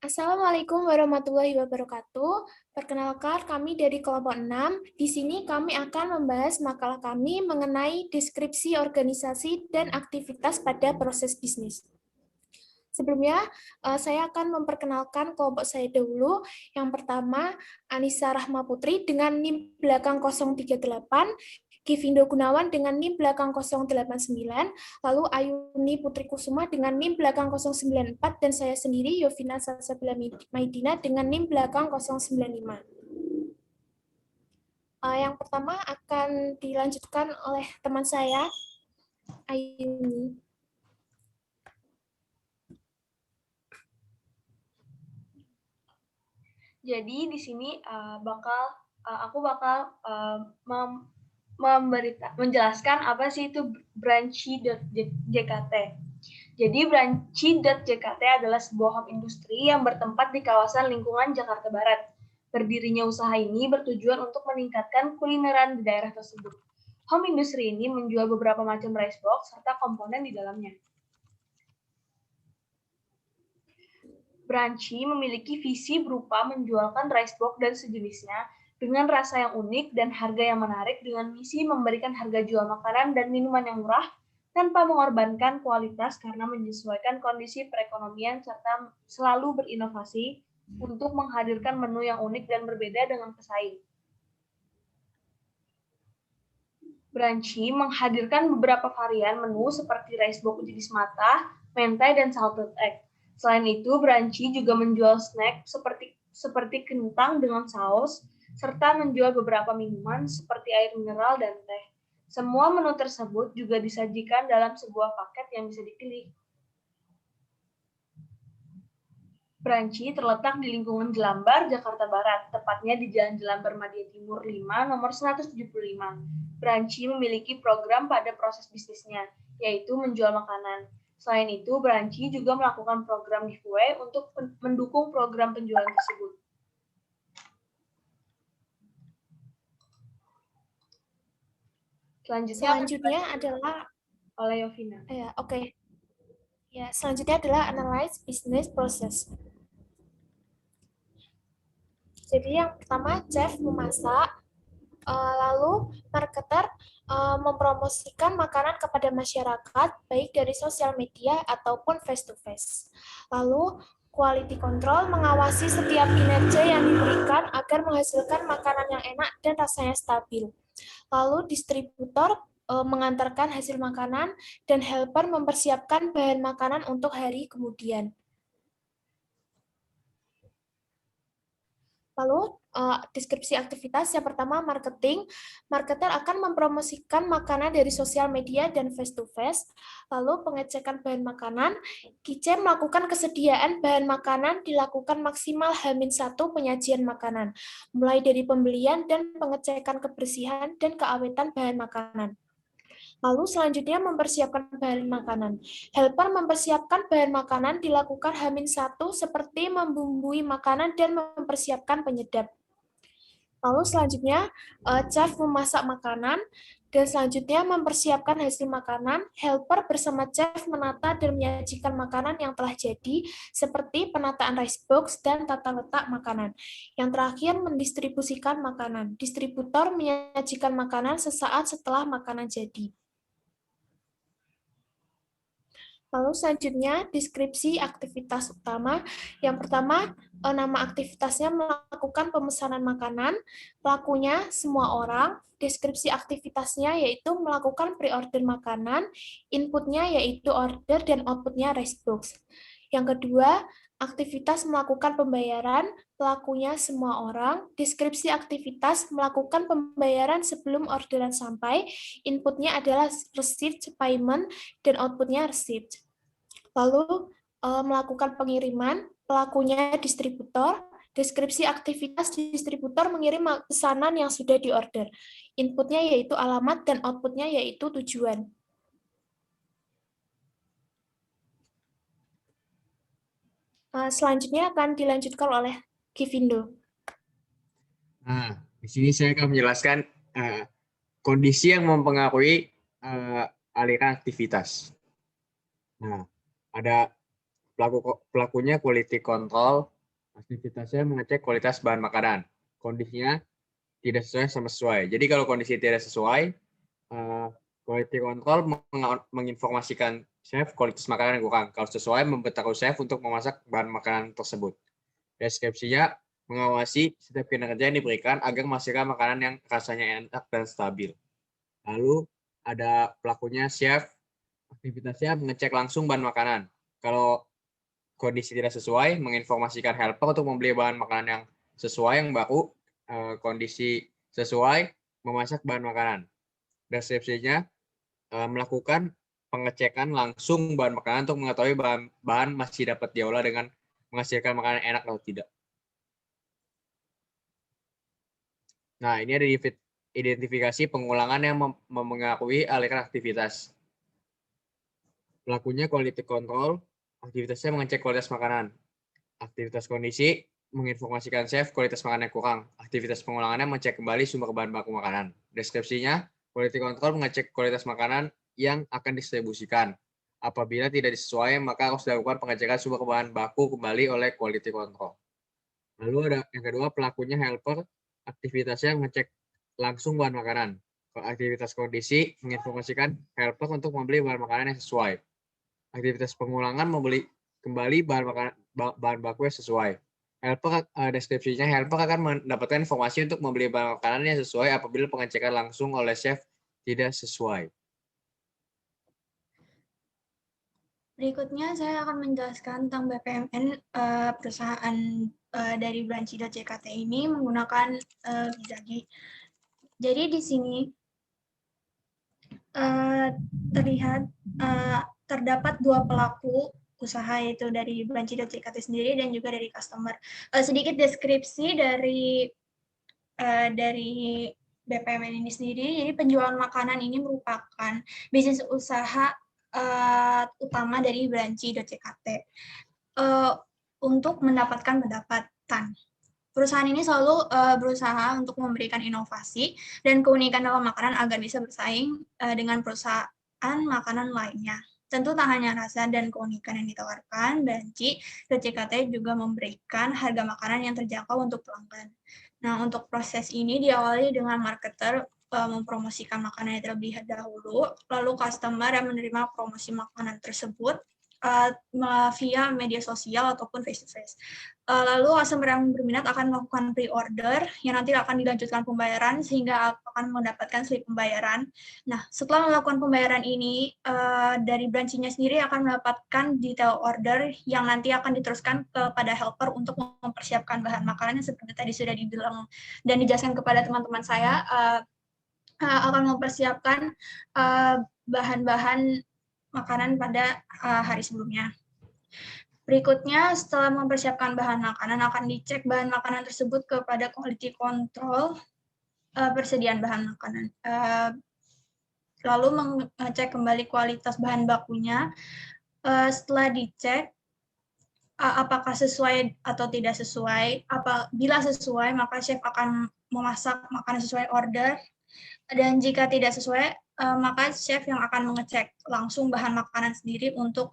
Assalamualaikum warahmatullahi wabarakatuh. Perkenalkan, kami dari kelompok 6. Di sini kami akan membahas makalah kami mengenai deskripsi organisasi dan aktivitas pada proses bisnis. Sebelumnya, saya akan memperkenalkan kelompok saya dahulu. Yang pertama, Anissa Rahma Putri dengan NIM belakang 038, Kivindo Gunawan dengan NIM belakang 089, lalu Ayuni Putri Kusuma dengan NIM belakang 094, dan saya sendiri Yovina Salsabila Maidina dengan NIM belakang 095. Yang pertama akan dilanjutkan oleh teman saya, Ayuni. Jadi di sini aku bakal menjelaskan apa sih itu Branchi.jkt. Jadi Branchi.jkt adalah sebuah home industri yang bertempat di kawasan lingkungan Jakarta Barat. Berdirinya usaha ini bertujuan untuk meningkatkan kulineran di daerah tersebut. Home industri ini menjual beberapa macam rice box serta komponen di dalamnya. Branchi memiliki visi berupa menjualkan rice box dan sejenisnya dengan rasa yang unik dan harga yang menarik dengan misi memberikan harga jual makanan dan minuman yang murah tanpa mengorbankan kualitas karena menyesuaikan kondisi perekonomian serta selalu berinovasi untuk menghadirkan menu yang unik dan berbeda dengan pesaing. Branchi menghadirkan beberapa varian menu seperti rice box jenis matah, mentai, dan salted egg. Selain itu, Branchi juga menjual snack seperti kentang dengan saus, serta menjual beberapa minuman seperti air mineral dan teh. Semua menu tersebut juga disajikan dalam sebuah paket yang bisa dipilih. Branchi terletak di lingkungan Jelambar, Jakarta Barat, tepatnya di Jalan Jelambar Madia Timur 5, nomor 175. Branchi memiliki program pada proses bisnisnya, yaitu menjual makanan. Selain itu, Branchi juga melakukan program giveaway untuk mendukung program penjualan tersebut. Selanjutnya adalah oleh Yovina. Oke. Ya, selanjutnya adalah analyze business process. Jadi yang pertama, chef memasak, lalu marketer mempromosikan makanan kepada masyarakat, baik dari sosial media ataupun face-to-face. Lalu quality control mengawasi setiap kinerja yang diberikan agar menghasilkan makanan yang enak dan rasanya stabil. Lalu distributor mengantarkan hasil makanan, dan helper mempersiapkan bahan makanan untuk hari kemudian. Lalu, deskripsi aktivitas yang pertama, marketing. Marketer akan mempromosikan makanan dari sosial media dan face-to-face. Lalu, pengecekan bahan makanan. Kitchen melakukan kesediaan bahan makanan dilakukan maksimal H-1 penyajian makanan, mulai dari pembelian dan pengecekan kebersihan dan keawetan bahan makanan. Lalu selanjutnya mempersiapkan bahan makanan. Helper mempersiapkan bahan makanan dilakukan H-1 seperti membumbui makanan dan mempersiapkan penyedap. Lalu selanjutnya chef memasak makanan, dan selanjutnya mempersiapkan hasil makanan. Helper bersama chef menata dan menyajikan makanan yang telah jadi, seperti penataan rice box dan tata letak makanan. Yang terakhir, mendistribusikan makanan. Distributor menyajikan makanan sesaat setelah makanan jadi. Lalu selanjutnya, deskripsi aktivitas utama. Yang pertama, nama aktivitasnya melakukan pemesanan makanan, pelakunya semua orang, deskripsi aktivitasnya yaitu melakukan pre-order makanan, inputnya yaitu order dan outputnya rice box. Yang kedua, aktivitas melakukan pembayaran, pelakunya semua orang, deskripsi aktivitas melakukan pembayaran sebelum orderan sampai, inputnya adalah receipt, payment, dan outputnya receipt. Lalu melakukan pengiriman, pelakunya distributor, deskripsi aktivitas distributor mengirim pesanan yang sudah diorder. Inputnya yaitu alamat dan outputnya yaitu tujuan. Selanjutnya akan dilanjutkan oleh Kivindo. Nah, di sini saya akan menjelaskan kondisi yang mempengaruhi aliran aktivitas. Nah, ada Pelakunya quality control, aktivitasnya mengecek kualitas bahan makanan. Kondisinya tidak sesuai sama sesuai. Jadi kalau kondisi tidak sesuai, quality control menginformasikan chef kualitas makanan yang kurang. Kalau sesuai, memberitahu chef untuk memasak bahan makanan tersebut. Deskripsinya mengawasi setiap kinerja yang diberikan agar menghasilkan makanan yang rasanya enak dan stabil. Lalu ada pelakunya chef, aktivitasnya mengecek langsung bahan makanan. Kalau kondisi tidak sesuai, menginformasikan helper untuk membeli bahan makanan yang sesuai, yang baru, kondisi sesuai, memasak bahan makanan. Deskripsinya melakukan pengecekan langsung bahan makanan untuk mengetahui bahan masih dapat diolah dengan menghasilkan makanan enak atau tidak. Nah, ini ada identifikasi pengulangan yang mempengaruhi aliran aktivitas. Pelakunya quality control, aktivitasnya mengecek kualitas makanan. Aktivitas kondisi, menginformasikan chef kualitas makanan yang kurang. Aktivitas pengulangannya mengecek kembali sumber bahan baku makanan. Deskripsinya, quality control mengecek kualitas makanan yang akan didistribusikan. Apabila tidak sesuai, maka harus dilakukan pengecekan sumber bahan baku kembali oleh quality control. Lalu ada yang kedua, pelakunya helper, aktivitasnya mengecek langsung bahan makanan. Aktivitas kondisi, menginformasikan helper untuk membeli bahan makanan yang sesuai. Aktivitas pengulangan membeli kembali bahan baku yang sesuai. Helper, deskripsinya, helper akan mendapatkan informasi untuk membeli bahan makanan yang sesuai apabila pengecekan langsung oleh chef tidak sesuai. Berikutnya saya akan menjelaskan tentang BPMN perusahaan dari Branchi.jkt ini menggunakan Bizagi. Jadi di sini terlihat terdapat dua pelaku usaha, yaitu dari Branchi.jkt sendiri dan juga dari customer. Sedikit deskripsi dari BPMN ini sendiri. Jadi penjualan makanan ini merupakan bisnis usaha utama dari Branchi.jkt untuk mendapatkan pendapatan. Perusahaan ini selalu berusaha untuk memberikan inovasi dan keunikan dalam makanan agar bisa bersaing dengan perusahaan makanan lainnya. Tentu tak hanya rasa dan keunikan yang ditawarkan, Branchi.jkt juga memberikan harga makanan yang terjangkau untuk pelanggan. Nah, untuk proses ini diawali dengan marketer mempromosikan makanan yang terlebih dahulu, lalu customer yang menerima promosi makanan tersebut via media sosial ataupun face-to-face. Lalu customer yang berminat akan melakukan pre-order yang nanti akan dilanjutkan pembayaran sehingga akan mendapatkan slip pembayaran. Nah, setelah melakukan pembayaran ini, dari branchinya sendiri akan mendapatkan detail order yang nanti akan diteruskan kepada helper untuk mempersiapkan bahan makanan yang seperti tadi sudah dibilang dan dijelaskan kepada teman-teman saya, akan mempersiapkan bahan-bahan makanan pada hari sebelumnya. Berikutnya, setelah mempersiapkan bahan makanan, akan dicek bahan makanan tersebut kepada quality control persediaan bahan makanan. Lalu mengecek kembali kualitas bahan bakunya. Setelah dicek, apakah sesuai atau tidak sesuai. Apabila sesuai, maka chef akan memasak makanan sesuai order. Dan jika tidak sesuai, maka chef yang akan mengecek langsung bahan makanan sendiri untuk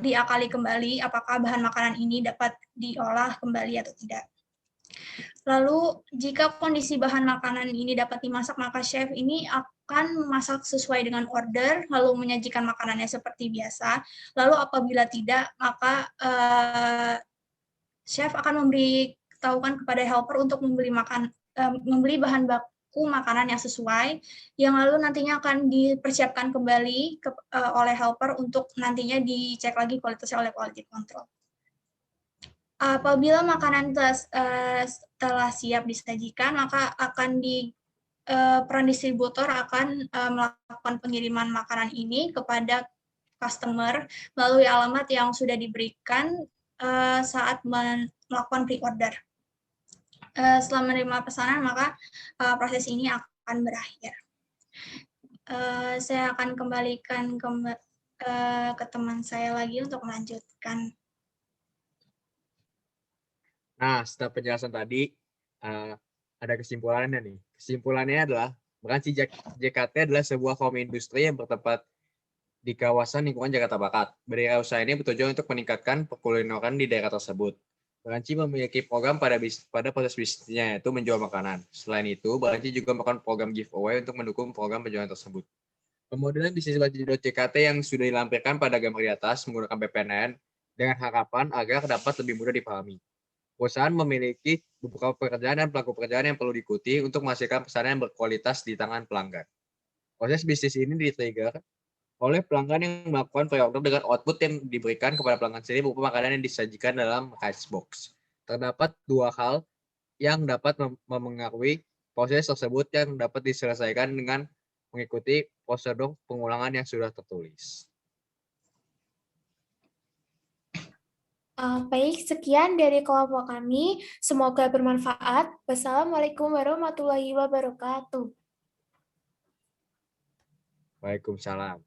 diakali kembali apakah bahan makanan ini dapat diolah kembali atau tidak. Lalu jika kondisi bahan makanan ini dapat dimasak, maka chef ini akan memasak sesuai dengan order, lalu menyajikan makanannya seperti biasa. Lalu apabila tidak, maka chef akan memberitahukan kepada helper untuk membeli bahan baku makanan yang sesuai, yang lalu nantinya akan dipersiapkan kembali oleh helper untuk nantinya dicek lagi kualitasnya oleh quality control. Apabila makanan telah siap disajikan, maka akan peran distributor akan melakukan pengiriman makanan ini kepada customer melalui alamat yang sudah diberikan saat melakukan pre-order. Setelah menerima pesanan, maka proses ini akan berakhir. Saya akan kembalikan ke teman saya lagi untuk melanjutkan. Nah, setelah penjelasan tadi, ada kesimpulannya nih. Kesimpulannya adalah Branchi.jkt adalah sebuah home industry yang bertempat di kawasan lingkungan Jakarta Barat. Usaha ini bertujuan untuk meningkatkan perkulineran di daerah tersebut. Branci memiliki program pada proses bisnisnya, yaitu menjual makanan. Selain itu, Branci juga melakukan program giveaway untuk mendukung program penjualan tersebut. Pemodelan bisnis Branci.CKT yang sudah dilampirkan pada gambar di atas menggunakan PPNN dengan harapan agar dapat lebih mudah dipahami. Perusahaan memiliki beberapa pekerjaan dan pelaku pekerjaan yang perlu diikuti untuk menghasilkan pesanan yang berkualitas di tangan pelanggan. Proses bisnis ini di-trigger oleh pelanggan yang melakukan pre-order dengan output yang diberikan kepada pelanggan sendiri berupa makanan yang disajikan dalam rice box. Terdapat dua hal yang dapat memengaruhi proses tersebut yang dapat diselesaikan dengan mengikuti prosedur pengulangan yang sudah tertulis. Baik, sekian dari kelompok kami. Semoga bermanfaat. Wassalamualaikum warahmatullahi wabarakatuh. Waalaikumsalam.